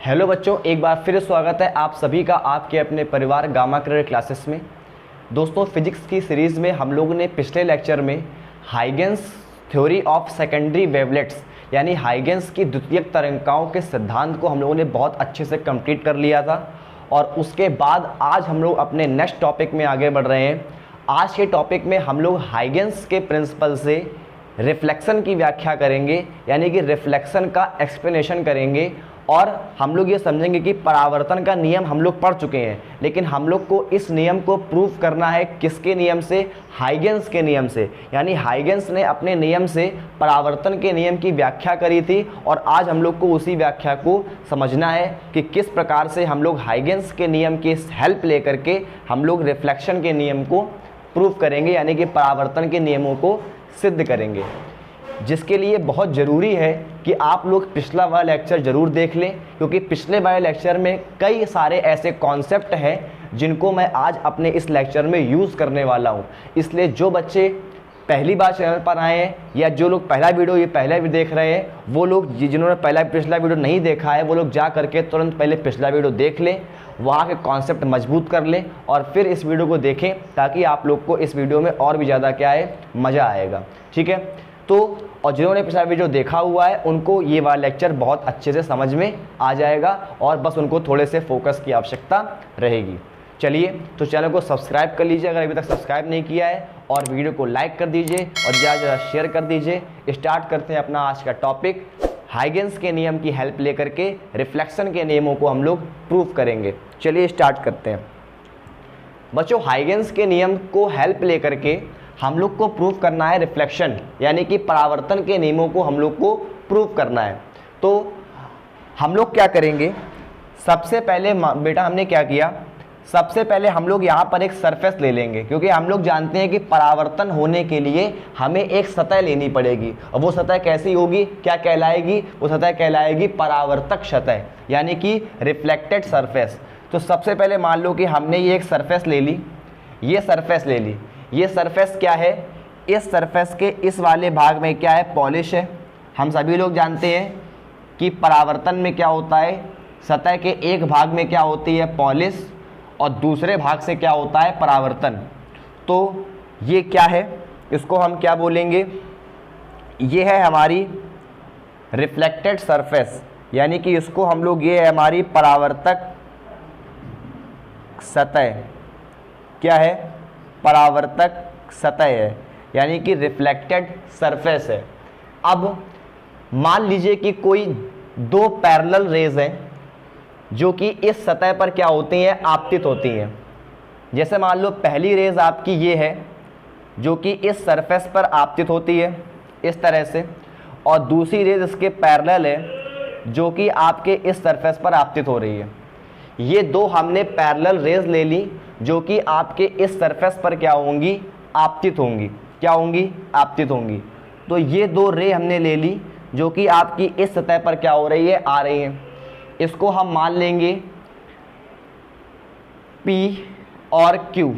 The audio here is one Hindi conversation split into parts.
हेलो बच्चों, एक बार फिर स्वागत है आप सभी का आपके अपने परिवार गामा करियर क्लासेस में। दोस्तों, फिजिक्स की सीरीज़ में हम लोगों ने पिछले लेक्चर में Huygens theory of secondary wavelets यानी हाइगेंस की द्वितीयक तरंगिकाओं के सिद्धांत को हम लोगों ने बहुत अच्छे से कंप्लीट कर लिया था। और उसके बाद आज हम लोग अपने नेक्स्ट टॉपिक में आगे बढ़ रहे हैं। आज के टॉपिक में हम लोग हाइगेंस के प्रिंसिपल से रिफ्लेक्शन की व्याख्या करेंगे, यानी कि रिफ्लेक्शन का एक्सप्लेनेशन करेंगे। और हम लोग ये समझेंगे कि परावर्तन का नियम हम लोग पढ़ चुके हैं, लेकिन हम लोग को इस नियम को प्रूव करना है किसके नियम से? हाइगेंस के नियम से। यानी हाइगेंस ने अपने नियम से परावर्तन के नियम की व्याख्या करी थी और आज हम लोग को उसी व्याख्या को समझना है कि किस प्रकार से हम लोग हाइगेंस के नियम की हेल्प लेकर के हम लोग रिफ्लेक्शन के नियम को प्रूव करेंगे, यानी कि परावर्तन के नियमों को सिद्ध करेंगे। जिसके लिए बहुत ज़रूरी है कि आप लोग पिछला वाला लेक्चर ज़रूर देख लें, क्योंकि पिछले वाले लेक्चर में कई सारे ऐसे कॉन्सेप्ट हैं जिनको मैं आज अपने इस लेक्चर में यूज़ करने वाला हूं। इसलिए जो बच्चे पहली बार चैनल पर आए हैं या जो लोग पहला वीडियो ये पहले भी देख रहे हैं, वो लोग जिन्होंने पिछला वीडियो नहीं देखा है वो लोग जा करके तुरंत पहले पिछला वीडियो देख लें, वहाँ के कॉन्सेप्ट मजबूत कर लें और फिर इस वीडियो को देखें, ताकि आप लोग को इस वीडियो में और भी ज़्यादा क्या है, मज़ा आएगा। ठीक है, तो और जिन्होंने पिछला वीडियो देखा हुआ है उनको ये वाला लेक्चर बहुत अच्छे से समझ में आ जाएगा और बस उनको थोड़े से फोकस की आवश्यकता रहेगी। चलिए, तो चैनल को सब्सक्राइब कर लीजिए अगर अभी तक सब्सक्राइब नहीं किया है, और वीडियो को लाइक कर दीजिए और ज़्यादा से ज़्यादा शेयर कर दीजिए। स्टार्ट करते हैं अपना आज का टॉपिक। हाइगेंस के नियम की हेल्प लेकर के रिफ्लेक्शन के नियमों को हम लोग प्रूव करेंगे। चलिए स्टार्ट करते हैं बच्चों। हाइगेंस के नियम को हेल्प लेकर के हम लोग को प्रूव करना है रिफ्लेक्शन, यानी कि परावर्तन के नियमों को हम लोग को प्रूव करना है। तो हम लोग क्या करेंगे, सबसे पहले बेटा हमने क्या किया, सबसे पहले हम लोग यहाँ पर एक सरफेस ले लेंगे, क्योंकि हम लोग जानते हैं कि परावर्तन होने के लिए हमें एक सतह लेनी पड़ेगी। और वो सतह कैसी होगी, क्या कहलाएगी? वो सतह कहलाएगी परावर्तक सतह, यानी कि रिफ्लेक्टेड सरफेस। तो सबसे पहले मान लो कि हमने ये एक सरफेस ले ली, ये सरफेस ले ली। ये सरफेस क्या है, इस सरफेस के इस वाले भाग में क्या है, पॉलिश है। हम सभी लोग जानते हैं कि परावर्तन में क्या होता है, सतह के एक भाग में क्या होती है, पॉलिश, और दूसरे भाग से क्या होता है, परावर्तन। तो ये क्या है, इसको हम क्या बोलेंगे, ये है हमारी रिफ्लेक्टेड सरफेस, यानी कि इसको हम लोग, ये है हमारी परावर्तक सतह। क्या है, परावर्तक सतह है, यानी कि रिफ्लेक्टेड सरफेस है। अब मान लीजिए कि कोई दो पैरेलल रेज हैं जो कि इस सतह पर क्या होती हैं, आपतित होती हैं। जैसे मान लो पहली रेज आपकी ये है जो कि इस सरफेस पर आपतित होती है इस तरह से, और दूसरी रेज इसके पैरेलल है जो कि आपके इस सरफेस पर आपतित हो रही है। ये दो हमने पैरेलल रेज ले ली जो कि आपके इस सरफेस पर क्या होंगी, आपतित होंगी। क्या होंगी, आपतित होंगी। तो ये दो रे हमने ले ली जो कि आपकी इस सतह पर क्या हो रही है, आ रही हैं। इसको हम मान लेंगे P और Q।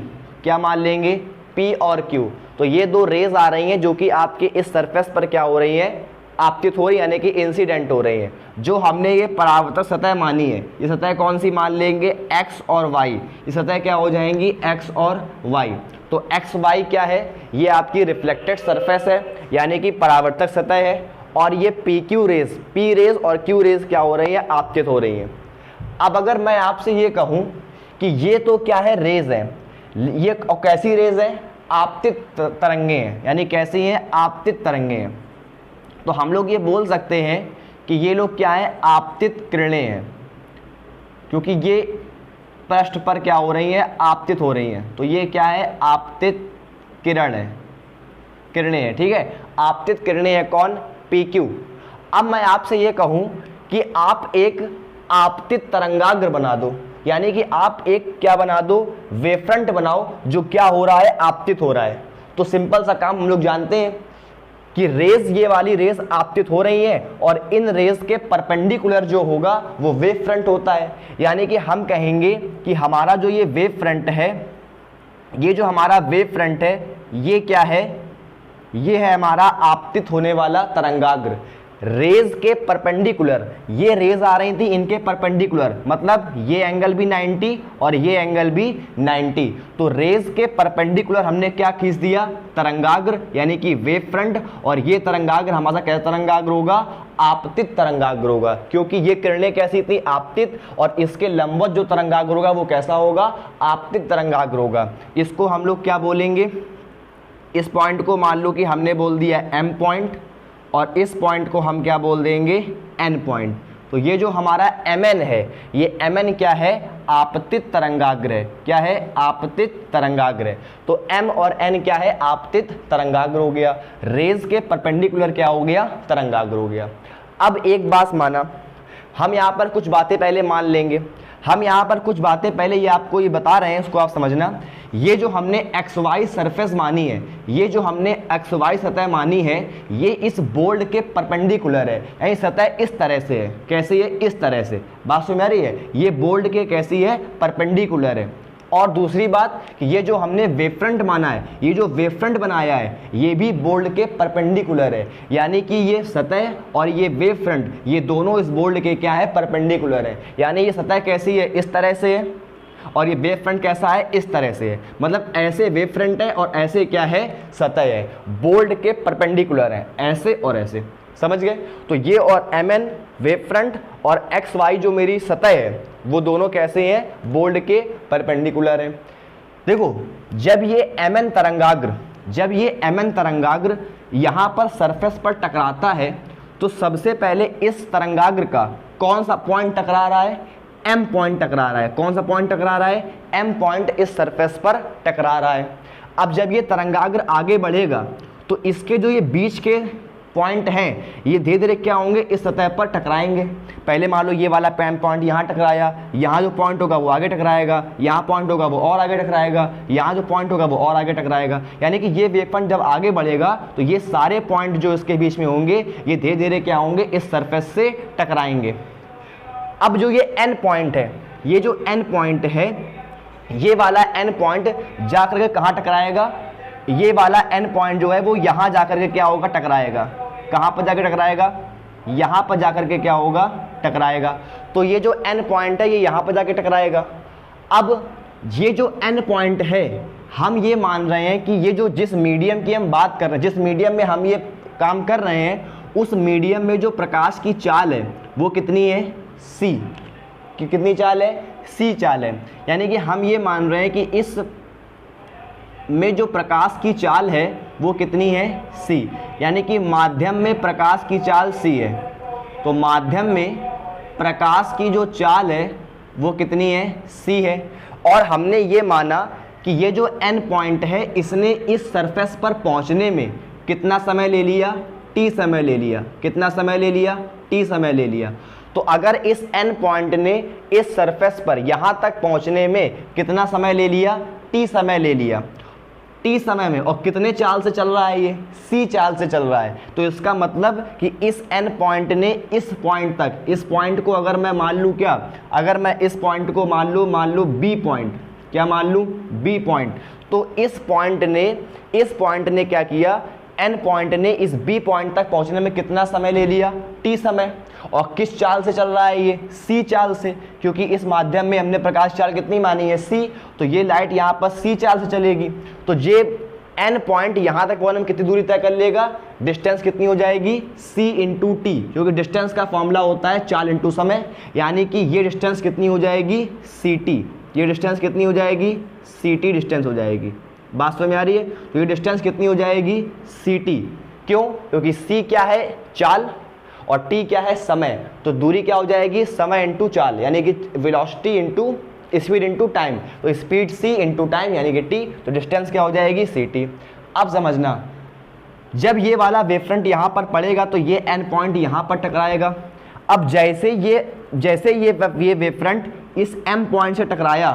क्या मान लेंगे, P और Q। तो ये दो रेज आ रही हैं जो कि आपके इस सरफेस पर क्या हो रही हैं, आपतित हो रही, यानी कि इंसिडेंट हो रही है। जो हमने ये परावर्तक सतह मानी है, ये सतह कौन सी मान लेंगे, x और y। ये सतह क्या हो जाएंगी, x और y। तो x y क्या है, ये आपकी रिफ्लेक्टेड सरफेस है, यानी कि परावर्तक सतह है। और ये PQ रेज, P रेज और Q रेज क्या हो रही है, आपतित हो रही है। अब अगर मैं आपसे ये कहूँ कि ये तो क्या है, रेज है, ये कैसी रेज है, आपतित तरंगे हैं, यानी कैसी हैं, आपतित तरंगे हैं। तो हम लोग ये बोल सकते हैं कि ये लोग क्या है, आपतित किरणें हैं, क्योंकि ये पृष्ठ पर क्या हो रही है, आपतित हो रही हैं। तो ये क्या है, आपतित किरण है, किरणें हैं। ठीक है, आपतित किरणें हैं कौन, PQ। अब मैं आपसे ये कहूँ कि आप एक आपतित तरंगाग्र बना दो, यानी कि आप एक क्या बना दो, वेवफ्रंट बनाओ जो क्या हो रहा है, आपतित हो रहा है। तो सिंपल सा काम हम लोग जानते हैं कि रेज, ये वाली रेज आपतित हो रही है और इन रेज के परपेंडिकुलर जो होगा वो वेव फ्रंट होता है। यानी कि हम कहेंगे कि हमारा जो ये वेव फ्रंट है, ये जो हमारा वेव फ्रंट है, ये क्या है, ये है हमारा आपतित होने वाला तरंगाग्र। रेज के परपेंडिकुलर, ये रेज आ रही थी इनके परपेंडिकुलर, मतलब ये एंगल भी 90 और ये एंगल भी 90, तो रेज के परपेंडिकुलर हमने क्या खींच दिया, तरंगाग्र, यानी कि वेव फ्रंट, और ये तरंगाग्र हमारा कैसा तरंगाग्र होगा, आपतित तरंगाग्र होगा, क्योंकि ये किरणें कैसी थी, आपतित, और इसके लंबवत जो तरंगाग्र होगा वो कैसा होगा, आपतित तरंगाग्र होगा। इसको हम लोग क्या बोलेंगे, इस पॉइंट को मान लो कि हमने बोल दिया m पॉइंट, और इस पॉइंट को हम क्या बोल देंगे, n पॉइंट। तो ये जो हमारा mn है, ये mn क्या है, आपतित तरंगाग्र है, क्या है, आपतित तरंगाग्र है। तो m और n क्या है, आपतित तरंगाग्र हो गया, रेज के परपेंडिकुलर क्या हो गया, तरंगाग्र हो गया। अब एक बात माना, हम यहाँ पर कुछ बातें पहले मान लेंगे, हम यहाँ पर कुछ बातें पहले ये आपको ये बता रहे हैं, उसको आप समझना। ये जो हमने XY सरफेस मानी है, ये जो हमने XY सतह मानी है, ये इस बोर्ड के परपेंडिकुलर है, यानी सतह इस तरह से है, कैसी है, इस तरह से, बात समझ में आ रही है, ये बोर्ड के कैसी है, परपेंडिकुलर है। और दूसरी बात कि ये जो हमने वेव फ्रंट माना है, ये जो वेव फ्रंट बनाया है, ये भी बोर्ड के परपेंडिकुलर है, यानी कि ये सतह और ये वेव फ्रंट, ये दोनों इस बोर्ड के क्या है, परपेंडिकुलर है। यानी ये सतह कैसी है, इस तरह से है, और ये वेव फ्रंट कैसा है, इस तरह से है, मतलब ऐसे वेव फ्रंट है और ऐसे क्या है, सतह है, बोर्ड के परपेंडिकुलर है, ऐसे और ऐसे, समझ गए। तो ये और mn वेव फ्रंट और xy जो मेरी सतह है, वो दोनों कैसे हैं, बोर्ड के परपेंडिकुलर हैं। देखो, जब ये mn तरंगाग्र यहाँ पर सरफेस पर टकराता है, तो सबसे पहले इस तरंगाग्र का कौन सा पॉइंट टकरा रहा है, m पॉइंट टकरा रहा है। कौन सा पॉइंट टकरा रहा है, m पॉइंट इस सरफेस पर टकरा रहा है। अब जब ये तरंगाग्र आगे बढ़ेगा, तो इसके जो ये बीच के पॉइंट हैं, ये धीरे धीरे क्या होंगे, इस सतह पर टकराएंगे। पहले मान लो ये वाला पॉइंट यहाँ टकराया, यहाँ जो पॉइंट होगा वो आगे टकराएगा, यहाँ पॉइंट होगा वो और आगे टकराएगा, यहाँ जो पॉइंट होगा वो और आगे टकराएगा। यानी कि ये वेव फ्रंट जब आगे बढ़ेगा, तो ये सारे पॉइंट जो इसके बीच में होंगे, ये धीरे धीरे क्या होंगे, इस सरफेस से टकराएंगे। अब जो ये n पॉइंट है, ये जो n पॉइंट है, ये वाला n पॉइंट जाकर के कहाँ टकराएगा, ये वाला n पॉइंट जो है वो यहाँ जाकर के क्या होगा, टकराएगा। कहाँ पर जाकर टकराएगा, यहाँ पर जाकर के क्या होगा, टकराएगा। तो ये जो n पॉइंट है, ये यहाँ पर जाकर टकराएगा। अब ये जो n पॉइंट है, हम ये मान रहे हैं कि ये जो जिस मीडियम की हम बात कर रहे हैं, जिस मीडियम में हम ये काम कर रहे हैं, उस मीडियम में जो प्रकाश की चाल है वो कितनी है, c। कि कितनी चाल है, c चाल है। यानी कि हम ये मान रहे हैं कि इस में जो प्रकाश की चाल है वो कितनी है, c। यानी कि माध्यम में प्रकाश की चाल c है। तो माध्यम में प्रकाश की जो चाल है वो कितनी है, c है। और हमने ये माना कि ये जो n पॉइंट है, इसने इस सरफेस पर पहुंचने में कितना समय ले लिया, t समय ले लिया। कितना समय ले लिया, t समय ले लिया। तो अगर इस n पॉइंट ने इस सरफेस पर यहाँ तक पहुँचने में कितना समय ले लिया, t समय ले लिया, t समय में, और कितने चाल से चल रहा है, ये c चाल से चल रहा है। तो इसका मतलब कि इस n पॉइंट ने इस पॉइंट तक, इस पॉइंट को अगर मैं मान लूँ क्या, अगर मैं इस पॉइंट को मान लूँ b पॉइंट, क्या मान लूँ, b पॉइंट, तो इस पॉइंट ने क्या किया, n पॉइंट ने इस b पॉइंट तक पहुंचने में कितना समय ले लिया, t समय। और किस चाल से चल रहा है ये, c चाल से, क्योंकि इस माध्यम में हमने प्रकाश चाल कितनी मानी है, c। तो ये लाइट यहाँ पर c चाल से चलेगी। तो ये n पॉइंट यहाँ तक पहुंचने में कितनी दूरी तय कर लेगा, डिस्टेंस कितनी हो जाएगी, c इंटू टी, क्योंकि डिस्टेंस का फॉर्मूला होता है चाल इंटू समय। यानी कि ये डिस्टेंस कितनी हो जाएगी, ct। ये डिस्टेंस कितनी हो जाएगी, ct डिस्टेंस हो जाएगी। बात समझ में आ रही है। तो ये डिस्टेंस कितनी हो जाएगी, ct। क्यों, क्योंकि c क्या है, चाल, और t क्या है, समय। तो दूरी क्या हो जाएगी, समय इंटू चाल, यानी कि velocity into speed into time. तो स्पीड c इंटू टाइम यानी कि t, तो डिस्टेंस क्या हो जाएगी, ct। अब समझना, जब ये वाला वेव फ्रंट यहाँ पर पड़ेगा तो ये n पॉइंट यहाँ पर टकराएगा। अब जैसे ये वेव फ्रंट इस m पॉइंट से टकराया,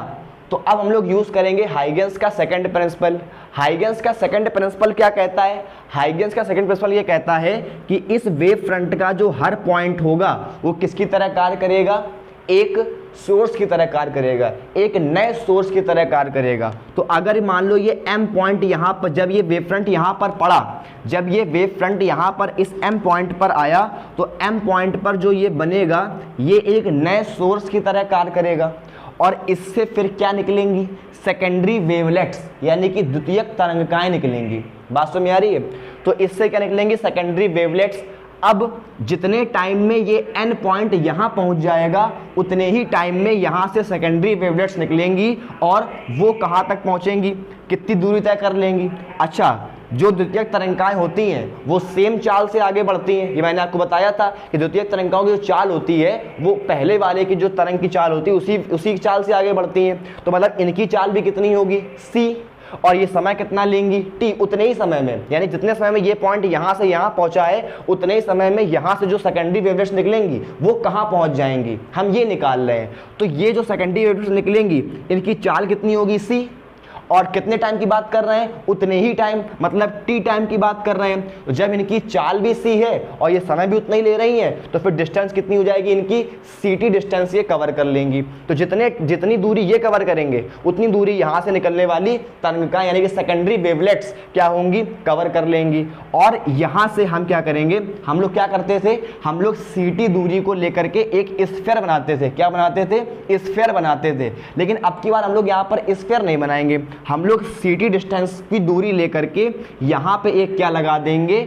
तो अब हम लोग यूज करेंगे हाइगेंस का सेकंड प्रिंसिपल। हाइगेंस का सेकंड प्रिंसिपल क्या कहता है, हाइगेंस का सेकंड प्रिंसिपल ये कहता है कि इस वेव फ्रंट का जो हर पॉइंट होगा वो किसकी तरह कार्य करेगा, एक सोर्स की तरह कार्य करेगा, एक नए सोर्स की तरह कार्य करेगा। तो अगर मान लो ये m पॉइंट यहाँ पर, जब ये वेव फ्रंट यहाँ पर पड़ा, जब ये वेव फ्रंट यहाँ पर इस m पॉइंट पर आया, तो m पॉइंट पर जो ये बनेगा ये एक नए सोर्स की तरह कार्य करेगा और इससे फिर क्या निकलेंगी, सेकेंडरी वेवलेट्स यानी कि द्वितीयक तरंगिकाएं निकलेंगी। बात समझ में आ रही है? तो इससे क्या निकलेंगी, सेकेंडरी वेवलेट्स। अब जितने टाइम में ये n पॉइंट यहाँ पहुँच जाएगा उतने ही टाइम में यहाँ से सेकेंडरी वेवलेट्स निकलेंगी और वो कहाँ तक पहुँचेंगी, कितनी दूरी तय कर लेंगी। अच्छा, जो द्वितीयक तरंगिकाएं होती हैं वो सेम चाल से आगे बढ़ती हैं, ये मैंने आपको बताया था कि द्वितीयक तरंगिकाओं की जो चाल होती है वो पहले वाले की जो तरंग की चाल होती है उसी चाल से आगे बढ़ती हैं। तो मतलब इनकी चाल भी कितनी होगी, c, और ये समय कितना लेंगी, t। उतने ही समय में, यानी जितने समय में ये पॉइंट यहाँ से यहाँ पहुँचा है उतने ही समय में यहाँ से जो सेकेंडरी वेवलेट्स निकलेंगी वो कहाँ पहुँच जाएंगी, हम ये निकाल रहे हैं। तो ये जो सेकेंडरी वेवलेट्स निकलेंगी इनकी चाल कितनी होगी, c, और कितने टाइम की बात कर रहे हैं, उतने ही टाइम, मतलब टी टाइम की बात कर रहे हैं। तो जब इनकी चाल भी सी है और ये समय भी उतना ही ले रही हैं तो फिर डिस्टेंस कितनी हो जाएगी, इनकी ct डिस्टेंस ये कवर कर लेंगी। तो जितनी दूरी ये कवर करेंगे उतनी दूरी यहाँ से निकलने वाली तरंगिकाएं यानी कि सेकेंडरी वेवलेट्स क्या होंगी, कवर कर लेंगी। और यहाँ से हम क्या करेंगे, हम लोग क्या करते थे, हम लोग ct दूरी को लेकर के एक स्फीयर बनाते थे। क्या बनाते थे, स्फीयर बनाते थे। लेकिन अब की बार हम लोग यहाँ पर स्फीयर नहीं बनाएंगे, हम लोग ct डिस्टेंस की दूरी लेकर के यहाँ पे एक क्या लगा देंगे,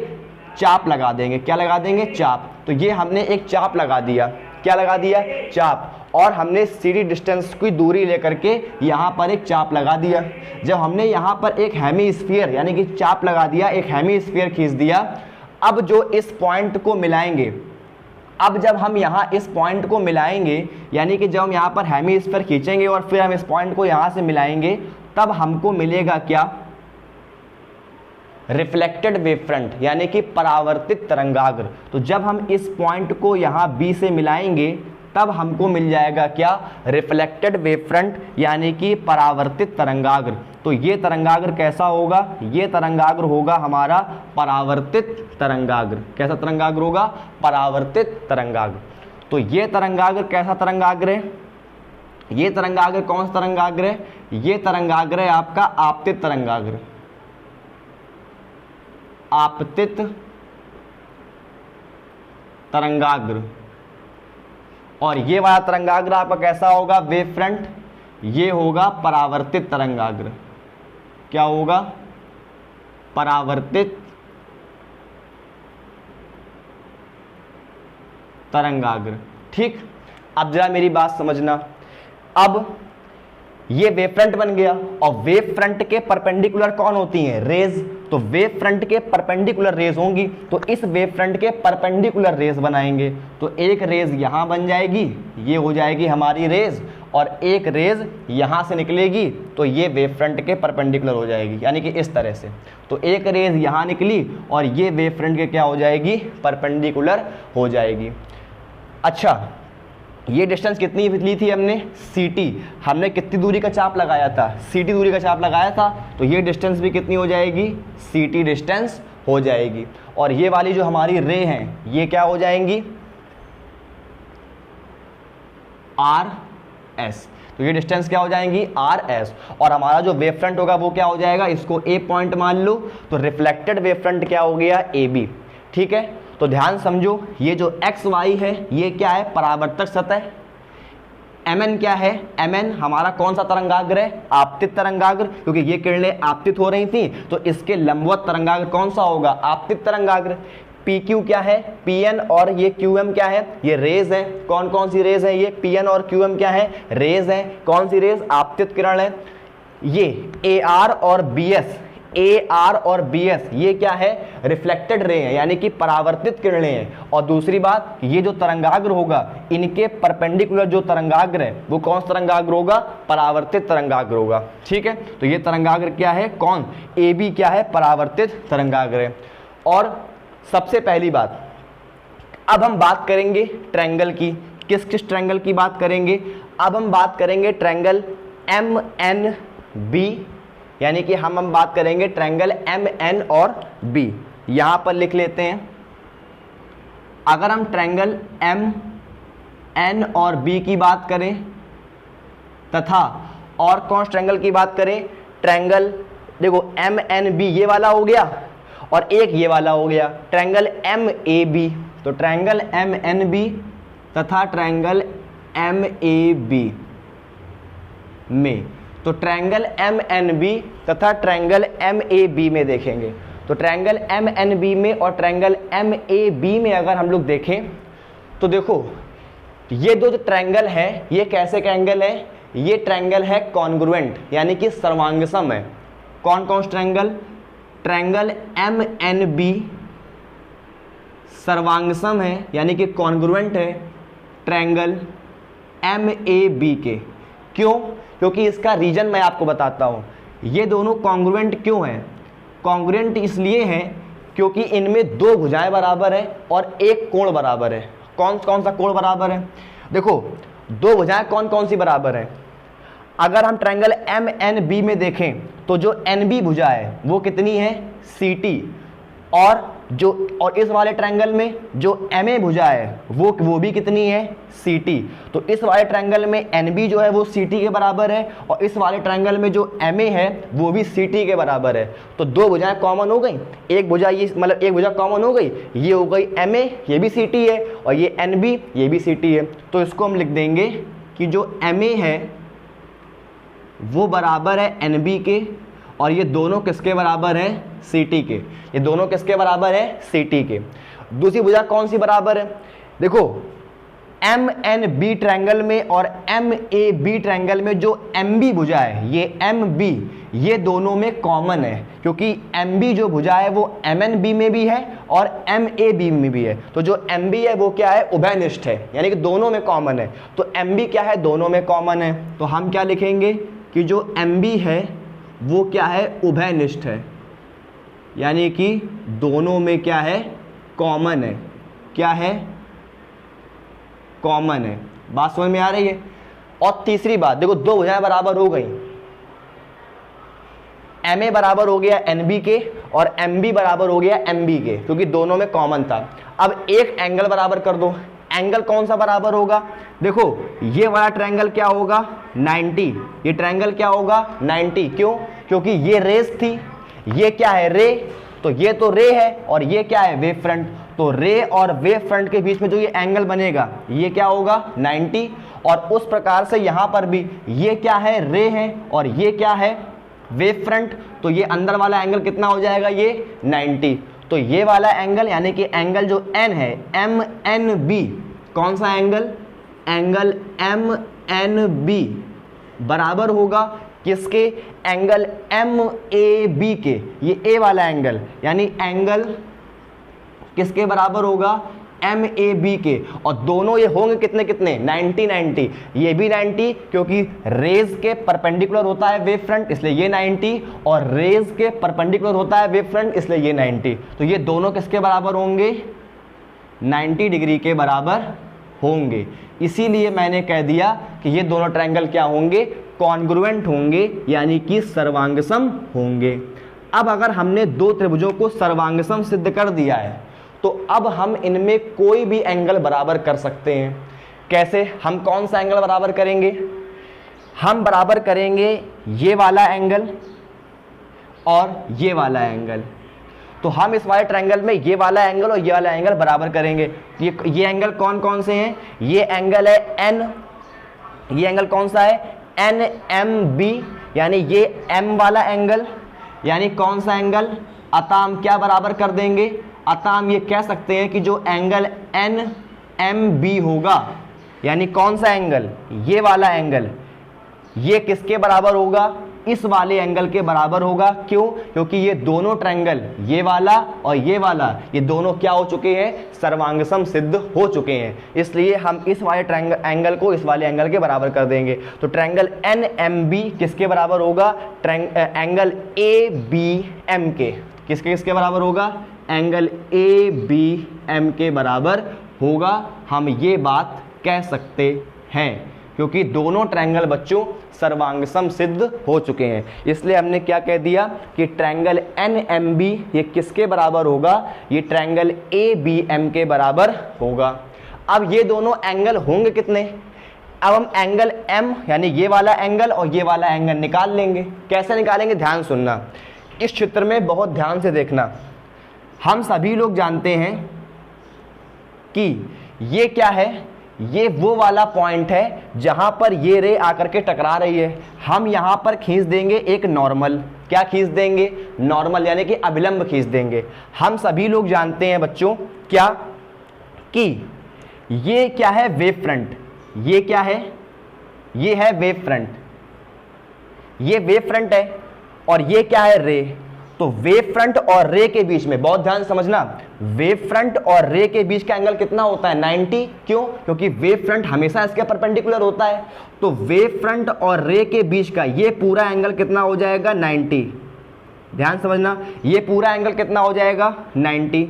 चाप लगा देंगे। क्या लगा देंगे, चाप। तो ये हमने एक चाप लगा दिया, क्या लगा दिया, चाप। और हमने ct डिस्टेंस की दूरी लेकर के यहाँ पर एक चाप लगा दिया। जब हमने यहाँ पर एक हेमीस्फीयर यानी कि चाप लगा दिया, एक हेमीस्फीयर खींच दिया, अब जो इस पॉइंट को मिलाएंगे, अब जब हम यहाँ इस पॉइंट को मिलाएंगे यानी कि जब हम यहाँ पर हेमीस्फीयर खींचेंगे और फिर हम इस पॉइंट को यहाँ से मिलाएंगे, तब हमको मिलेगा क्या, रिफ्लेक्टेड वेव फ्रंट यानी कि परावर्तित तरंगाग्र। तो जब हम इस पॉइंट को यहाँ B से मिलाएंगे तब हमको मिल जाएगा क्या, रिफ्लेक्टेड वेव फ्रंट यानी कि परावर्तित तरंगाग्र। तो ये तरंगाग्र कैसा होगा, ये तरंगाग्र होगा हमारा परावर्तित तरंगाग्र। कैसा तरंगाग्र होगा, परावर्तित तरंगाग्र। तो ये तरंगाग्र कैसा तरंगाग्र है, ये तरंगाग्र कौन सा तरंगाग्र है, ये तरंगाग्र है आपका आपतित तरंगाग्र। आपतित तरंगाग्र। और ये वाला तरंगाग्र आपका कैसा होगा, वेव फ्रंट, ये होगा परावर्तित तरंगाग्र। क्या होगा, परावर्तित तरंगाग्र। ठीक, अब जरा मेरी बात समझना। अब ये वेव फ्रंट बन गया और वेव फ्रंट के परपेंडिकुलर कौन होती हैं, रेज। तो वेव फ्रंट के परपेंडिकुलर रेज होंगी, तो इस वेव फ्रंट के परपेंडिकुलर रेज बनाएंगे। तो एक रेज यहां बन जाएगी, ये हो जाएगी हमारी रेज, और एक रेज यहां से निकलेगी तो ये वेव फ्रंट के परपेंडिकुलर हो जाएगी, यानी कि इस तरह से। तो एक रेज यहां निकली और ये वेव फ्रंट के क्या हो जाएगी, परपेंडिकुलर हो जाएगी। अच्छा, ये डिस्टेंस कितनी ली थी हमने, ct। हमने कितनी दूरी का चाप लगाया था, ct दूरी का चाप लगाया था, तो ये डिस्टेंस भी कितनी हो जाएगी, ct डिस्टेंस हो जाएगी। और ये वाली जो हमारी रे हैं ये क्या हो जाएंगी, rs। तो ये डिस्टेंस क्या हो जाएंगी, rs। और हमारा जो वेव फ्रंट होगा वो क्या हो जाएगा, इसको a पॉइंट मान लो, तो रिफ्लेक्टेड वेव फ्रंट क्या हो गया, ab। ठीक है, तो ध्यान समझो, ये जो एक्स वाई है ये क्या है, परावर्तक सतह। mn क्या है, mn हमारा कौन सा तरंगाग्र है, आपतित तरंगाग्र, क्योंकि ये किरणें आपतित हो रही थी तो इसके लंबवत तरंगाग्र कौन सा होगा, आपतित तरंगाग्र। pq क्या है, pn, और ये qm क्या है, ये रेज है। कौन कौन सी रेज है, ये pn और qm क्या है, रेज है। कौन सी रेज, आपतित किरण है। ये ar और bs, AR और BS ये क्या है, रिफ्लेक्टेड रे है, यानी कि परावर्तित किरणें हैं। और दूसरी बात, ये जो तरंगाग्र होगा इनके परपेंडिकुलर जो तरंगाग्र है वो कौन सा तरंगाग्र होगा, परावर्तित तरंगाग्र होगा। ठीक है, तो ये तरंगाग्र क्या है, कौन, AB क्या है, परावर्तित तरंगाग्र है। और सबसे पहली बात, अब हम बात करेंगे ट्रायंगल की। किस किस ट्रायंगल की बात करेंगे, अब हम बात करेंगे ट्रायंगल MNB, यानी कि हम बात करेंगे ट्रायंगल MN और B। यहां पर लिख लेते हैं, अगर हम ट्रायंगल एन और बी की बात करें तथा और कौन ट्रायंगल की बात करें, ट्रायंगल देखो एम एन बी ये वाला हो गया और एक ये वाला हो गया, ट्रायंगल एम ए बी। तो ट्रायंगल एम एन बी तथा ट्रायंगल एम ए बी में, तो ट्रायंगल एम एन बी तथा ट्रायंगल एम ए बी में देखेंगे। तो ट्रायंगल एम एन बी में और ट्रायंगल एम ए बी में अगर हम लोग देखें तो देखो ये दो जो ट्रायंगल है ये कैसे का एंगल है, ये ट्रायंगल है कॉन्ग्रुएंट यानी कि सर्वांगसम है। कौन कौन triangle, triangle M N B सर्वांगसम है यानी कि कॉन्ग्रुएंट है ट्रायंगल एम ए बी के। क्यों, क्योंकि इसका रीजन मैं आपको बताता हूं। ये दोनों कॉन्ग्रुएंट क्यों हैं, कॉन्ग्रुएंट इसलिए हैं क्योंकि इनमें दो भुजाएं बराबर है और एक कोण बराबर है। कौन कौन सा कोण बराबर है, देखो दो भुजाएं कौन कौन सी बराबर है। अगर हम ट्रायंगल एम एन बी में देखें तो जो एन बी भुजा है वो कितनी है, सी टी, और इस वाले ट्रायंगल में जो एम ए भुजा है वो भी कितनी है, सी टी। तो इस वाले ट्रायंगल में एन बी जो है वो सी टी के बराबर है और इस वाले ट्रायंगल में जो एम ए है वो भी सी टी के बराबर है। तो दो भुजाएं कॉमन हो गई, एक भुजा ये मतलब एक भुजा कॉमन हो गई, ये हो गई एम ए, ये भी सी टी है, और ये एन बी ये भी सी टी है। तो इसको हम लिख देंगे कि जो एम ए है वो बराबर है एन बी के और ये दोनों किसके बराबर है, सी टी के। ये दोनों किसके बराबर है, सी टी के। दूसरी भुजा कौन सी बराबर है, देखो एम एन बी ट्रायंगल में और एम ए बी ट्रायंगल में जो एम बी भुजा है ये एम बी ये दोनों में कॉमन है, क्योंकि एम बी जो भुजा है वो एम एन बी में भी है और एम ए बी में भी है। तो जो एम बी है वो क्या है, उभयनिष्ठ है यानी कि दोनों में कॉमन है। तो एम बी क्या है, दोनों में कॉमन है। तो हम क्या लिखेंगे कि जो एम बी है वो क्या है, उभयनिष्ठ है यानी कि दोनों में क्या है, कॉमन है। क्या है, कॉमन है। बात समझ में आ रही है। और तीसरी बात देखो दो भुजाएं बराबर हो गई, एम ए बराबर हो गया एन बी के और एम बी बराबर हो गया एम बी के, क्योंकि दोनों में कॉमन था। अब एक एंगल बराबर कर दो, एंगल कौन सा बराबर होगा, देखो ये वाला ट्रायंगल क्या होगा 90, ये ट्रायंगल क्या होगा 90। क्यों, क्योंकि ये रेस थी, ये क्या है रे, तो ये तो रे है और ये क्या है वेव फ्रंट। तो रे और वेव फ्रंट के बीच में जो ये एंगल बनेगा ये क्या होगा 90। और उस प्रकार से यहां पर भी ये क्या है रे है और ये क्या है वेव फ्रंट। तो ये अंदर वाला एंगल कितना हो जाएगा, ये 90। तो ये वाला एंगल यानी कि एंगल जो एन है एम एन बी, कौन सा angle, angle M N B बराबर होगा किसके, एंगल एम ए बी के। ये ए वाला एंगल यानी एंगल किसके बराबर होगा, एम ए बी के। और दोनों ये होंगे कितने कितने 90 90, ये भी 90 क्योंकि रेज के परपेंडिकुलर होता है वेव फ्रंट इसलिए ये 90, और रेज के परपेंडिकुलर होता है वेव फ्रंट इसलिए ये 90। तो ये दोनों किसके बराबर होंगे, 90 डिग्री के बराबर होंगे। इसीलिए मैंने कह दिया कि ये दोनों ट्रायंगल क्या होंगे, कॉन्ग्रुएंट होंगे यानी कि सर्वांगसम होंगे। अब अगर हमने दो त्रिभुजों को सर्वांगसम सिद्ध कर दिया है तो अब हम इनमें कोई भी एंगल बराबर कर सकते हैं। कैसे, हम कौन सा एंगल बराबर करेंगे, हम बराबर करेंगे ये वाला एंगल और ये वाला एंगल। तो हम इस वाले ट्रायंगल में ये वाला एंगल और ये वाला एंगल बराबर करेंगे। ये एंगल कौन कौन से हैं, ये एंगल है एन, ये एंगल कौन सा है एन एम बी यानी ये एम वाला एंगल, यानी कौन सा एंगल, अतः हम क्या बराबर कर देंगे, अतः हम ये कह सकते हैं कि जो एंगल एन एम बी होगा यानी कौन सा एंगल, ये वाला एंगल, ये किसके बराबर होगा, इस वाले एंगल के बराबर होगा। क्यों, क्योंकि ये दोनों ट्रायंगल ये वाला और ये वाला ये दोनों क्या हो चुके हैं, सर्वांगसम सिद्ध हो चुके हैं। इसलिए हम इस वाले ट्रायंगल एंगल को इस वाले एंगल के बराबर कर देंगे। तो ट्रायंगल एन एम बी किसके बराबर होगा, एंगल ए बी एम के, किसके किसके बराबर होगा, एंगल ए बी एम के बराबर होगा। हम ये बात कह सकते हैं क्योंकि दोनों ट्रायंगल बच्चों सर्वांगसम सिद्ध हो चुके हैं। इसलिए हमने क्या कह दिया कि ट्रायंगल एन एम बी ये किसके बराबर होगा, ये ट्रायंगल ए बी एम के बराबर होगा। अब ये दोनों एंगल होंगे कितने? अब हम एंगल M यानी ये वाला एंगल और ये वाला एंगल निकाल लेंगे। कैसे निकालेंगे? ध्यान सुनना, इस चित्र में बहुत ध्यान से देखना। हम सभी लोग जानते हैं कि ये क्या है, ये वो वाला पॉइंट है जहां पर ये रे आकर के टकरा रही है। हम यहां पर खींच देंगे एक नॉर्मल। क्या खींच देंगे? नॉर्मल, यानी कि अभिलंब खींच देंगे। हम सभी लोग जानते हैं बच्चों क्या कि ये क्या है? Wave front. ये क्या है? ये है वेव फ्रंट। ये वेव फ्रंट है और ये क्या है? रे। तो वेव फ्रंट और रे के बीच में, बहुत ध्यान समझना, वेव फ्रंट और रे के बीच का एंगल कितना होता है? 90। क्यों? क्योंकि वेव फ्रंट हमेशा इसके परपेंडिकुलर होता है। तो वेव फ्रंट और रे के बीच का ये पूरा एंगल कितना हो जाएगा? 90। ध्यान समझना, ये पूरा एंगल कितना हो जाएगा? 90।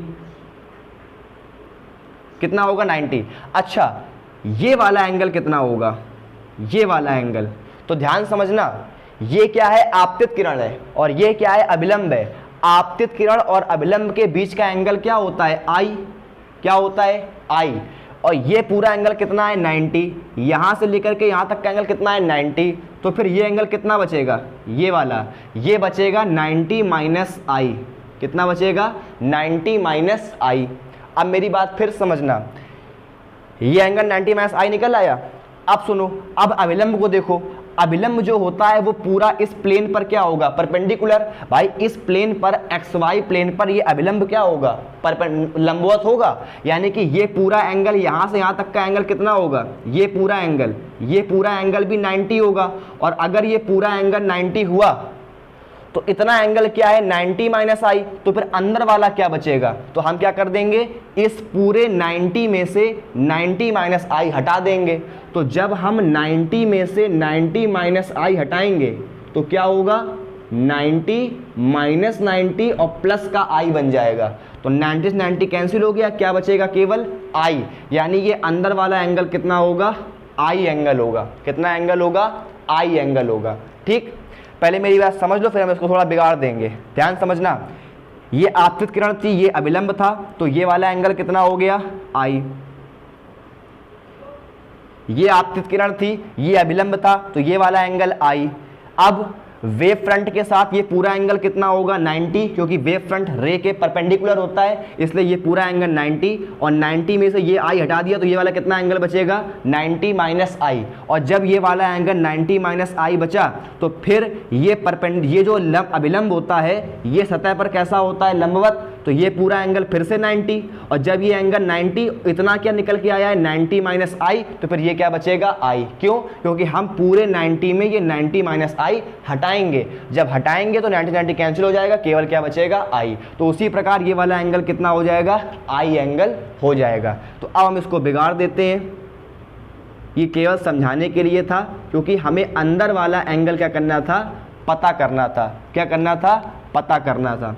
कितना होगा? 90। अच्छा, ये वाला एंगल कितना होगा? ये वाला एंगल, तो ध्यान समझना, ये क्या है? आपतित किरण है और ये क्या है? अभिलंब है। आपतित किरण और अभिलंब के बीच का एंगल क्या होता है? आई। क्या होता है? आई। और ये पूरा एंगल कितना है? 90। यहां से लेकर के यहां तक का एंगल कितना है? 90। तो फिर ये एंगल कितना बचेगा? ये वाला, ये बचेगा 90 माइनस आई। कितना बचेगा? 90 माइनस आई। अब मेरी बात फिर समझना, ये एंगल 90 माइनस आई निकल आया। अब सुनो, अब अभिलंब को देखो। अभिलंब जो होता है वो पूरा इस प्लेन पर क्या होगा? परपेंडिकुलर। भाई इस प्लेन पर, XY प्लेन पर ये अभिलंब क्या होगा? लंबवत होगा। यानी कि ये पूरा एंगल, यहां से यहां तक का एंगल कितना होगा? ये पूरा एंगल भी 90 होगा। और अगर ये पूरा एंगल 90 हुआ तो इतना एंगल क्या है? 90 माइनस आई। तो फिर अंदर वाला क्या बचेगा? तो हम क्या कर देंगे, इस पूरे 90 में से 90 माइनस आई हटा देंगे। तो जब हम 90 में से 90 माइनस आई हटाएंगे तो क्या होगा? 90 माइनस 90 और प्लस का आई बन जाएगा। तो 90 से 90 कैंसिल हो गया, क्या बचेगा? केवल आई। यानी ये अंदर वाला एंगल कितना होगा? आई एंगल होगा। कितना एंगल होगा? आई एंगल होगा। ठीक, पहले मेरी बात समझ लो, फिर हम इसको थोड़ा बिगाड़ देंगे। ध्यान समझना, ये आपतित किरण थी, ये अभिलंब था, तो ये वाला एंगल कितना हो गया? आई। ये आपतित किरण थी, ये अभिलंब था, तो ये वाला एंगल आई। अब वेव फ्रंट के साथ ये पूरा एंगल कितना होगा? 90, क्योंकि वेव फ्रंट रे के परपेंडिकुलर होता है, इसलिए ये पूरा एंगल 90। और 90 में से ये आई हटा दिया तो ये वाला कितना एंगल बचेगा? 90 माइनस आई। और जब ये वाला एंगल 90 माइनस आई बचा तो फिर ये जो अभिलंब होता है ये सतह पर कैसा होता है? लंबवत। तो ये पूरा एंगल फिर से 90। और जब ये एंगल 90, इतना क्या निकल के आया है? 90 माइनस आई। तो फिर ये क्या बचेगा? आई। क्यों? क्योंकि हम पूरे 90 में ये 90 माइनस आई हटाएंगे। जब हटाएंगे तो 90 कैंसिल हो जाएगा, केवल क्या बचेगा? आई। तो उसी प्रकार ये वाला एंगल कितना हो जाएगा? आई एंगल हो जाएगा। तो अब हम इसको बिगाड़ देते हैं। ये केवल समझाने के लिए था, क्योंकि हमें अंदर वाला एंगल क्या करना था? पता करना था। क्या करना था? पता करना था।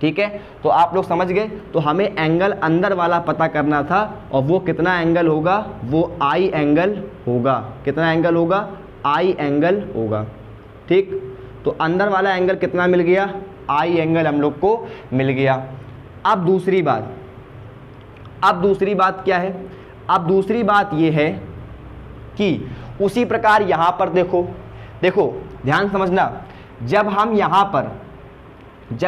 ठीक है, तो आप लोग समझ गए। तो हमें एंगल अंदर वाला पता करना था, और वो कितना एंगल होगा? वो आई एंगल होगा। कितना एंगल होगा? आई एंगल होगा। ठीक, तो अंदर वाला एंगल कितना मिल गया? आई एंगल हम लोग को मिल गया। अब दूसरी बात क्या है? अब दूसरी बात ये है कि उसी प्रकार यहां पर देखो ध्यान समझना, जब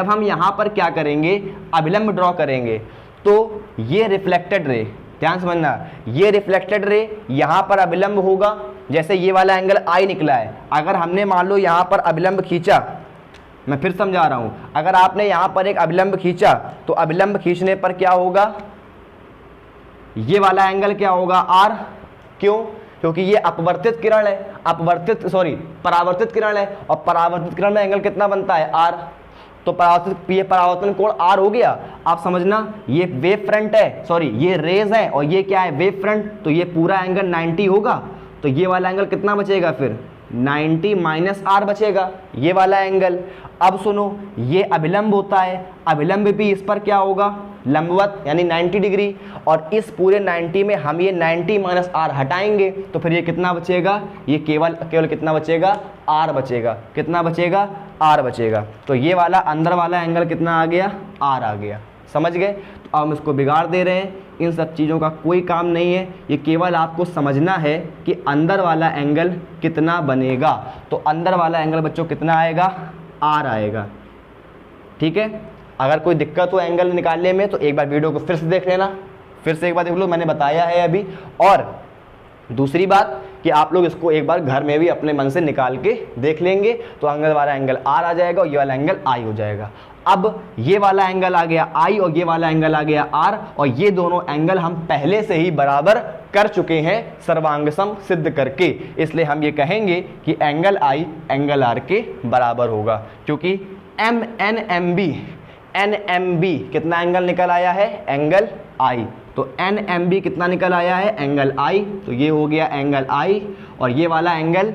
हम यहां पर क्या करेंगे? अभिलंब ड्रॉ करेंगे, तो ये रिफ्लेक्टेड रे, ध्यान समझना, ये रिफ्लेक्टेड रे यहां पर अभिलंब होगा। जैसे ये वाला एंगल आई निकला है, अगर हमने मान लो यहां पर अभिलंब खींचा, मैं फिर समझा रहा हूं, अगर आपने यहां पर एक अभिलंब खींचा तो अभिलंब खींचने पर क्या होगा? ये वाला एंगल क्या होगा? आर। क्यों? क्योंकि ये परावर्तित किरण है, और परावर्तित किरण में एंगल कितना बनता है? आर। तो परावर्तन कोण आर हो गया। आप समझना, ये वेव फ्रंट है, ये रेज है, और ये क्या है? Wave front. तो ये पूरा एंगल 90 होगा, तो ये वाला एंगल कितना बचेगा फिर? 90 माइनस आर बचेगा, ये वाला एंगल। अब सुनो, ये अभिलंब होता है, अभिलंब भी इस पर क्या होगा? लंबवत, यानी 90 डिग्री। और इस पूरे 90 में हम ये 90 माइनस आर हटाएंगे, तो फिर ये कितना बचेगा? ये केवल कितना बचेगा? आर बचेगा। कितना बचेगा? आर बचेगा। तो ये वाला अंदर वाला एंगल कितना आ गया? आर आ गया। समझ गए? तो अब हम इसको बिगाड़ दे रहे हैं, इन सब चीज़ों का कोई काम नहीं है, ये केवल आपको समझना है कि अंदर वाला एंगल कितना बनेगा। तो अंदर वाला एंगल बच्चों कितना आएगा, आर आएगा। ठीक है, अगर कोई दिक्कत हो एंगल निकालने में तो एक बार वीडियो को फिर से देख लेना, फिर से एक बार देख लो, मैंने बताया है अभी। और दूसरी बात कि आप लोग इसको एक बार घर में भी अपने मन से निकाल के देख लेंगे तो अंदर वाला एंगल आर आ जाएगा और ये वाला एंगल आई हो जाएगा। अब ये वाला एंगल आ गया आई और ये वाला एंगल आ गया आर, और ये दोनों एंगल हम पहले से ही बराबर कर चुके हैं सर्वांग सम सिद्ध करके, इसलिए हम ये कहेंगे कि एंगल आई एंगल आर के बराबर होगा, क्योंकि एम एन एम बी कितना एंगल निकल आया है, एंगल आई। तो एन एम बी कितना निकल आया है, एंगल आई, तो ये हो गया एंगल आई। और ये वाला एंगल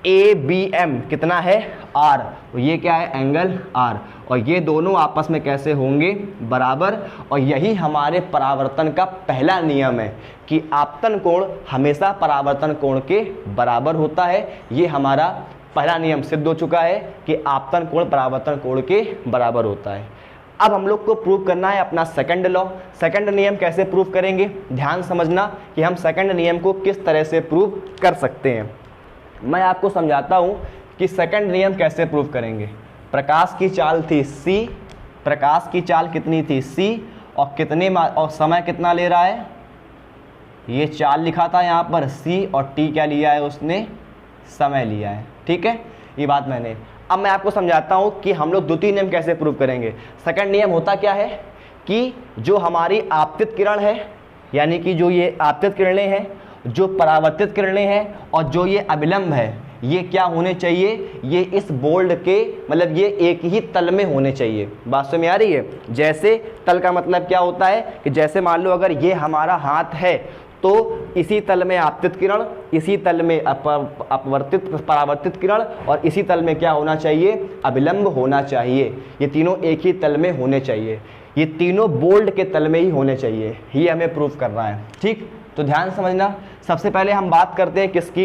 ए बी एम कितना है, आर, तो ये क्या है, एंगल आर। और ये दोनों आपस में कैसे होंगे, बराबर। और यही हमारे परावर्तन का पहला नियम है कि आपतन कोण हमेशा परावर्तन कोण के बराबर होता है। ये हमारा पहला नियम सिद्ध हो चुका है कि आपतन कोण परावर्तन कोण के बराबर होता है। अब हम लोग को प्रूव करना है अपना सेकंड लॉ। सेकंड नियम कैसे प्रूव करेंगे, ध्यान समझना कि हम सेकंड नियम को किस तरह से प्रूव कर सकते हैं। मैं आपको समझाता हूं कि सेकंड नियम कैसे प्रूव करेंगे। प्रकाश की चाल थी c, प्रकाश की चाल कितनी थी c, और कितने और समय कितना ले रहा है, ये चाल लिखा था यहाँ पर c, और t क्या लिया है उसने, समय लिया है। ठीक है, ये बात मैंने। अब मैं आपको समझाता हूँ कि हम लोग द्वितीय नियम कैसे प्रूव करेंगे। सेकंड नियम होता क्या है कि जो हमारी आपतित किरण है, यानी कि जो ये आपतित किरणें हैं, जो परावर्तित किरणें हैं, और जो ये अभिलंब है, ये क्या होने चाहिए, ये इस बोल्ड के मतलब ये एक ही तल में होने चाहिए। बात समझ में आ रही है। जैसे तल का मतलब क्या होता है कि जैसे मान लो अगर ये हमारा हाथ है तो इसी तल में आपतित किरण, इसी तल में अपवर्तित परावर्तित किरण, और इसी तल में क्या होना चाहिए, अभिलंब होना चाहिए। ये तीनों एक ही तल में होने चाहिए, ये तीनों बोल्ड के तल में ही होने चाहिए। ये हमें प्रूफ करना है। ठीक, तो ध्यान समझना। सबसे पहले हम बात करते हैं किसकी,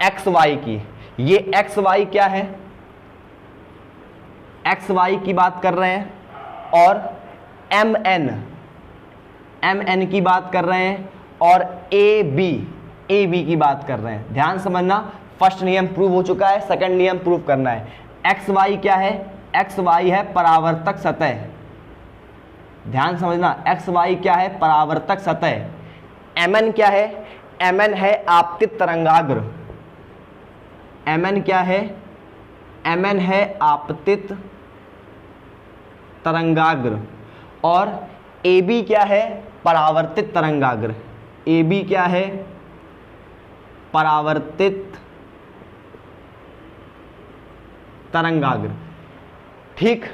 एक्स वाई की। ये एक्स वाई क्या है, एक्स वाई की बात कर रहे हैं, और एम एन की बात कर रहे हैं, और ए बी की बात कर रहे हैं। ध्यान समझना, फर्स्ट नियम प्रूव हो चुका है, सेकंड नियम प्रूव करना है। एक्स वाई क्या है, एक्स वाई है परावर्तक सतह। ध्यान समझना, एक्स वाई क्या है, परावर्तक सतह। एम एन क्या है, एम एन है आपतित तरंगाग्र। एम एन क्या है, एम एन है आपतित तरंगाग्र। और ए बी क्या है, परावर्तित तरंगाग्र। ए बी क्या है, परावर्तित तरंगाग्र। ठीक,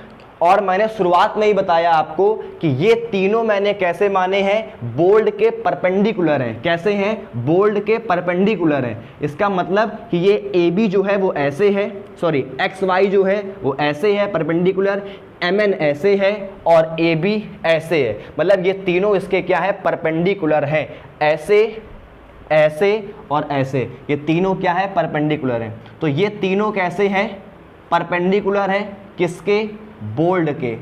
और मैंने शुरुआत में ही बताया आपको कि ये तीनों मैंने कैसे माने हैं, बोल्ड के परपेंडिकुलर हैं। कैसे हैं, बोल्ड के परपेंडिकुलर हैं। इसका मतलब कि ये ए बी जो है वो ऐसे है, सॉरी एक्स वाई जो है वो ऐसे है परपेंडिकुलर, एम एन ऐसे है, और ए बी ऐसे है। मतलब ये तीनों इसके क्या है, परपेंडिकुलर हैं। ऐसे, ऐसे और ऐसे, ये तीनों क्या है, परपेंडिकुलर हैं। तो ये तीनों कैसे हैं, परपेंडिकुलर हैं। किसके, बोल्ड के।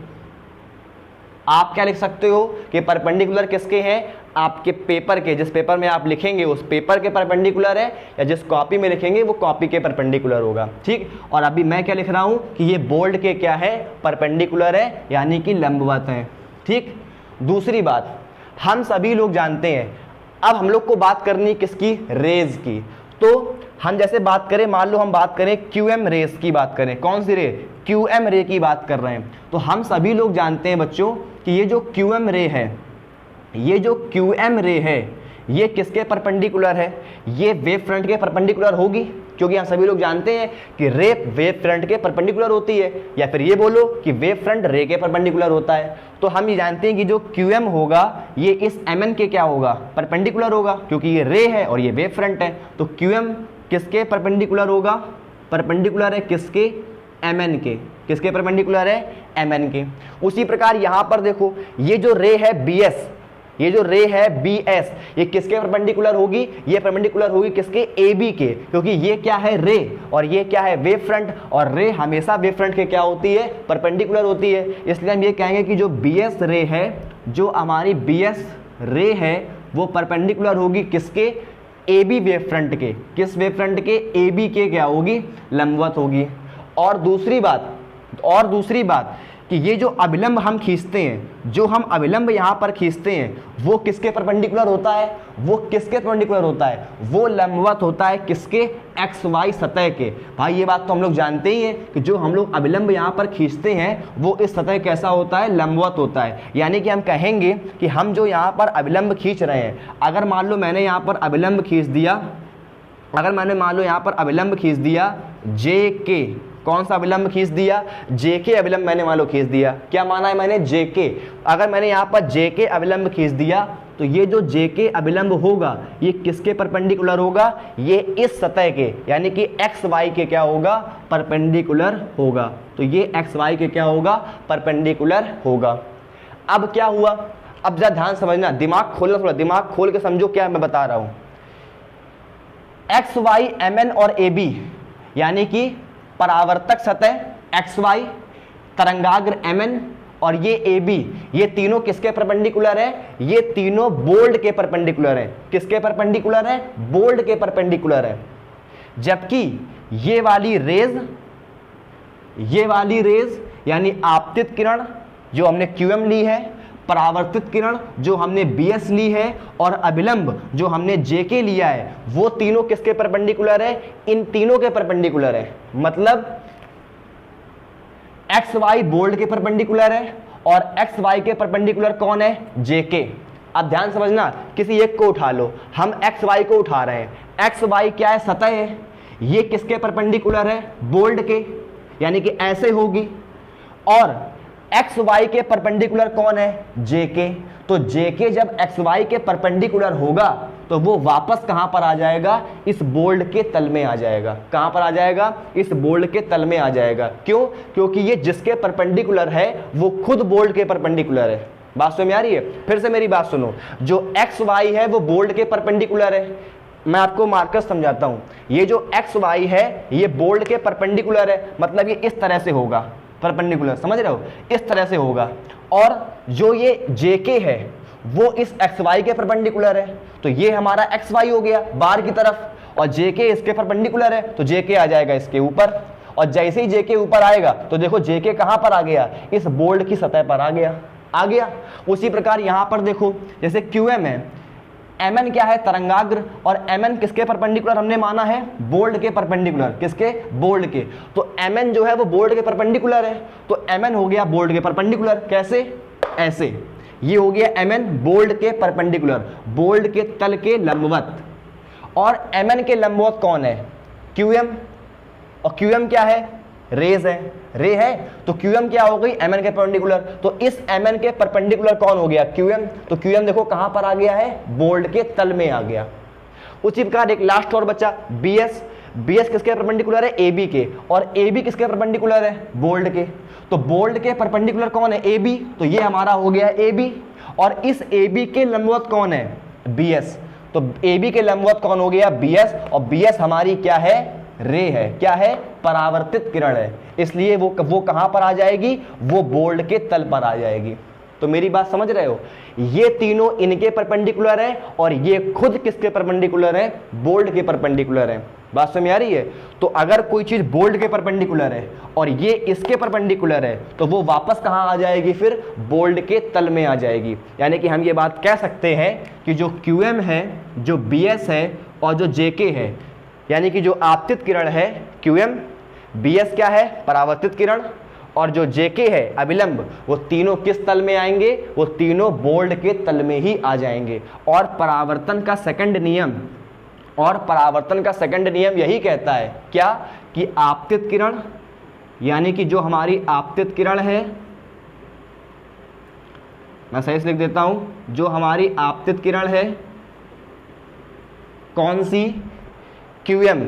आप क्या लिख सकते हो कि परपेंडिकुलर किसके हैं, आपके पेपर के, जिस पेपर में आप लिखेंगे उस पेपर के परपेंडिकुलर है, या जिस कॉपी में लिखेंगे वो कॉपी के परपेंडिकुलर होगा। ठीक, और अभी मैं क्या लिख रहा हूं कि ये बोल्ड के क्या है, परपेंडिकुलर है, यानी कि लंबवत है। ठीक, दूसरी बात, हम सभी लोग जानते हैं, अब हम लोग को बात करनी किसकी, रेज की। तो हम जैसे बात करें, मान लो हम बात करें क्यूएम रेज की बात करें, कौन सी रे, क्यूएम रे की बात कर रहे हैं। तो हम सभी लोग जानते हैं बच्चों कि ये जो क्यूएम रे है, ये जो क्यूएम रे है, ये किसके परपेंडिकुलर है, ये वेव फ्रंट के परपेंडिकुलर होगी, क्योंकि हम सभी लोग जानते हैं कि रे वेव फ्रंट के परपेंडिकुलर होती है, या फिर ये बोलो कि वेव फ्रंट रे के परपेंडिकुलर होता है। तो हम ये जानते हैं कि जो क्यूएम होगा ये इस एम एन के क्या होगा, परपेंडिकुलर होगा, क्योंकि ये रे है और ये वेव फ्रंट है। तो क्यूएम किसके परपेंडिकुलर होगा, परपेंडिकुलर है किसके, एम एन के। किसके परपेंडिकुलर है, एम एन के। उसी प्रकार यहां पर देखो, ये जो रे है बी एस, ये जो रे है बी एस, ये किसके परपेंडिकुलर होगी, ये परपेंडिकुलर होगी किसके, ए बी के, क्योंकि ये क्या है, रे, और ये क्या है, वेव फ्रंट, और रे हमेशा वेव फ्रंट के क्या होती है, परपेंडिकुलर होती है। इसलिए हम ये कहेंगे कि जो बी एस रे है जो हमारी BS रे है वो परपेंडिकुलर होगी किसके, AB वेव फ्रंट के, किस वेव फ्रंट के, AB के क्या होगी, लंबवत होगी। और दूसरी बात कि ये जो अभिलंब हम खींचते हैं, जो हम अभिलंब यहाँ पर खींचते हैं वो किसके परपेंडिकुलर होता है, वो किसके परपेंडिकुलर होता है, वो लंबवत होता है किसके, XY सतह के। भाई ये बात तो हम लोग जानते ही हैं कि जो हम लोग अभिलंब यहाँ पर खींचते हैं वो इस सतह कैसा होता है, लंबवत होता है। यानी कि हम कहेंगे कि हम जो यहाँ पर अभिलंब खींच रहे हैं, अगर मान लो मैंने यहाँ पर अभिलंब खींच दिया, अगर मैंने मान लो यहाँ पर अभिलंब खींच दिया JK, कौन सा अभिलंब खींच दिया, JK अभिलंब मैंने मान लो खींच दिया, क्या माना है मैंने, JK। अगर मैंने यहाँ पर JK अभिलंब खींच दिया तो ये जो JK अभिलंब होगा ये किसके परपेंडिकुलर होगा, ये इस सतह के यानी कि XY के क्या होगा, परपेंडिकुलर होगा। तो ये XY के क्या होगा, परपेंडिकुलर होगा। अब क्या हुआ, अब जरा ध्यान समझना, दिमाग खोलना, थोड़ा दिमाग खोल के समझो क्या मैं बता रहा हूं। XY MN और AB यानी कि परावर्तक सतह XY, तरंगाग्र MN और ये AB, ये तीनों किसके परपेंडिकुलर है, ये तीनों बोल्ड के परपेंडिकुलर है। किसके परपेंडिकुलर है, बोल्ड के परपेंडिकुलर है। जबकि ये वाली रेज यानी आपतित किरण जो हमने QM ली है, परावर्तित किरण जो हमने BS ली है और अभिलंब जो हमने JK लिया है, वो तीनों किसके परपेंडिकुलर है, इन तीनों के परपेंडिकुलर है। मतलब XY बोल्ड के परपेंडिकुलर है और XY के परपेंडिकुलर कौन है, JK। अब ध्यान समझना, किसी एक को उठा लो, हम XY को उठा रहे हैं, XY क्या है, सतह है, ये किसके परपेंडिकुलर है, बोल्ड के, यानी कि ऐसे होगी। और XY के परपेंडिकुलर कौन है, JK। तो JK जब XY के परपेंडिकुलर होगा तो वो वापस कहां पर आ जाएगा, इस बोल्ड के तल में आ जाएगा। कहां पर आ जाएगा, इस बोल्ड के तल में आ जाएगा। क्यों, क्योंकि ये जिसके परपेंडिकुलर है वो खुद बोल्ड के परपेंडिकुलर है। बात समझ में आ रही है, फिर से मेरी बात सुनो, जो XY है वो बोल्ड के परपेंडिकुलर है। मैं आपको मार्कर समझाता हूं, ये जो XY है ये बोल्ड के परपेंडिकुलर है, मतलब ये इस तरह से होगा परपेंडिकुलर, समझ रहे हो, इस तरह से होगा। और जो ये JK है वो इस XY के परपेंडिकुलर है, तो ये हमारा XY हो गया बाहर की तरफ, और JK इसके परपेंडिकुलर है तो JK आ जाएगा इसके ऊपर। और जैसे ही JK ऊपर आएगा तो देखो JK कहां पर आ गया, इस बोल्ड की सतह पर आ गया। उसी प्रकार यहां पर देखो, जैसे QM है, MN क्या है, तरंगाग्र, और MN किसके परपेंडिकुलर हमने माना है, बोल्ड के परपेंडिकुलर, किसके, बोल्ड के। तो MN जो है वो बोल्ड के परपेंडिकुलर है, तो MN हो गया बोल्ड के परपेंडिकुलर। कैसे, ऐसे, ये हो गया MN बोल्ड के परपेंडिकुलर, बोल्ड के तल के लंबवत। और MN के लंबवत कौन है, QM, और QM क्या है, रेज है, रे है, तो QM क्या हो गई, MN के परपेंडिकुलर। तो इस MN के परपेंडिकुलर कौन हो गया, QM। तो QM देखो कहां पर आ गया है, बोल्ड के तल में आ गया। उसी प्रकार एक लास्ट और बचा BS। BS किसके परपेंडिकुलर है, AB के, और AB किसके परपेंडिकुलर है, बोल्ड के। तो बोल्ड के परपेंडिकुलर कौन है, AB, तो ये हमारा हो गया AB। और इस AB के लंबवत कौन है, BS। तो AB के लंबवत कौन हो गया, BS, और BS हमारी क्या है, रे है, क्या है, परावर्तित किरण है, इसलिए वो कहां पर आ जाएगी, वो बोल्ड के तल पर आ जाएगी। तो मेरी बात समझ रहे हो, ये तीनों इनके परपेंडिकुलर है और ये खुद किसके परपेंडिकुलर है, बोल्ड के परपेंडिकुलर है। बात समझ में आ रही है। तो अगर कोई चीज बोल्ड के परपेंडिकुलर है और ये इसके परपेंडिकुलर है तो वो वापस कहां आ जाएगी, फिर बोल्ड के तल में आ जाएगी। यानी कि हम ये बात कह सकते हैं कि जो QM है, जो BS है और जो JK है, यानी कि जो आपतित किरण है QM, BS क्या है, परावर्तित किरण, और जो JK है अभिलंब, वो तीनों किस तल में आएंगे, वो तीनों बोल्ड के तल में ही आ जाएंगे। और परावर्तन का सेकंड नियम यही कहता है क्या, कि आपतित किरण, यानी कि जो हमारी आपतित किरण है, मैं सही से लिख देता हूं, जो हमारी आपतित किरण है कौन सी, QM,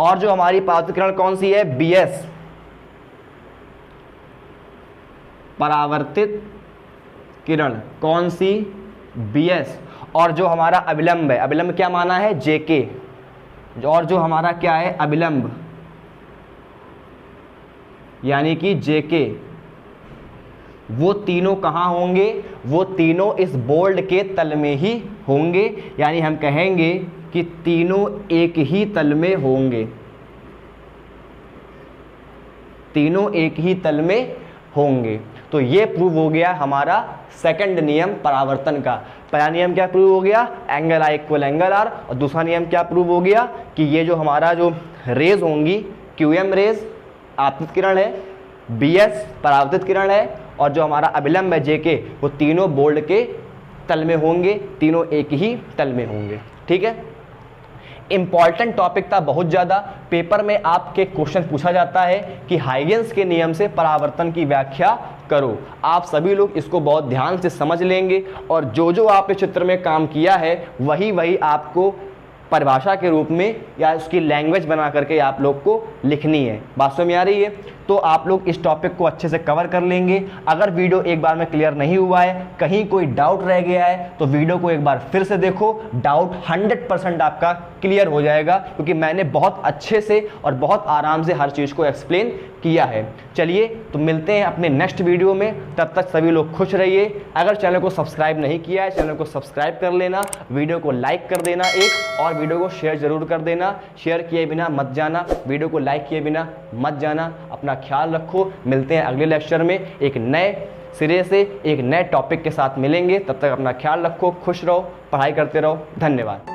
और जो हमारी परावर्तित किरण कौन सी है, BS, परावर्तित किरण कौन सी, BS। और जो हमारा अभिलंब है, अभिलंब क्या माना है, JK, और जो हमारा क्या है, अभिलंब यानी कि JK, वो तीनों कहाँ होंगे? वो तीनों इस बोल्ड के तल में ही होंगे, यानी हम कहेंगे कि तीनों एक ही तल में होंगे, तीनों एक ही तल में होंगे। तो ये प्रूव हो गया हमारा सेकंड नियम परावर्तन का। पहला नियम क्या प्रूव हो गया? Angle I equal angle R. और दूसरा नियम क्या प्रूव हो गया कि ये जो हमारा जो रेज होंगी, क्यूएम रेज आपतित किरण है, बीएस परावर्तित किरण है, और जो हमारा अभिलंब है जेके, वो तीनों बोल्ड के तल में होंगे, तीनों एक ही तल में होंगे। ठीक है, इंपॉर्टेंट टॉपिक था बहुत ज़्यादा। पेपर में आपके क्वेश्चन पूछा जाता है कि हाइगेंस के नियम से परावर्तन की व्याख्या करो। आप सभी लोग इसको बहुत ध्यान से समझ लेंगे, और जो जो आपने चित्र में काम किया है वही वही आपको परिभाषा के रूप में या उसकी लैंग्वेज बना करके आप लोग को लिखनी है। बात समझ में आ रही है? तो आप लोग इस टॉपिक को अच्छे से कवर कर लेंगे। अगर वीडियो एक बार में क्लियर नहीं हुआ है, कहीं कोई डाउट रह गया है, तो वीडियो को एक बार फिर से देखो, डाउट 100% आपका क्लियर हो जाएगा, क्योंकि मैंने बहुत अच्छे से और बहुत आराम से हर चीज़ को एक्सप्लेन किया है। चलिए, तो मिलते हैं अपने नेक्स्ट वीडियो में। तब तक सभी लोग खुश रहिए। अगर चैनल को सब्सक्राइब नहीं किया है, चैनल को सब्सक्राइब कर लेना, वीडियो को लाइक कर देना एक, और वीडियो को शेयर जरूर कर देना। शेयर किए बिना मत जाना, वीडियो को लाइक किए बिना मत जाना। अपना ख्याल रखो। मिलते हैं अगले लेक्चर में एक नए सिरे से एक नए टॉपिक के साथ मिलेंगे। तब तक अपना ख्याल रखो, खुश रहो, पढ़ाई करते रहो। धन्यवाद।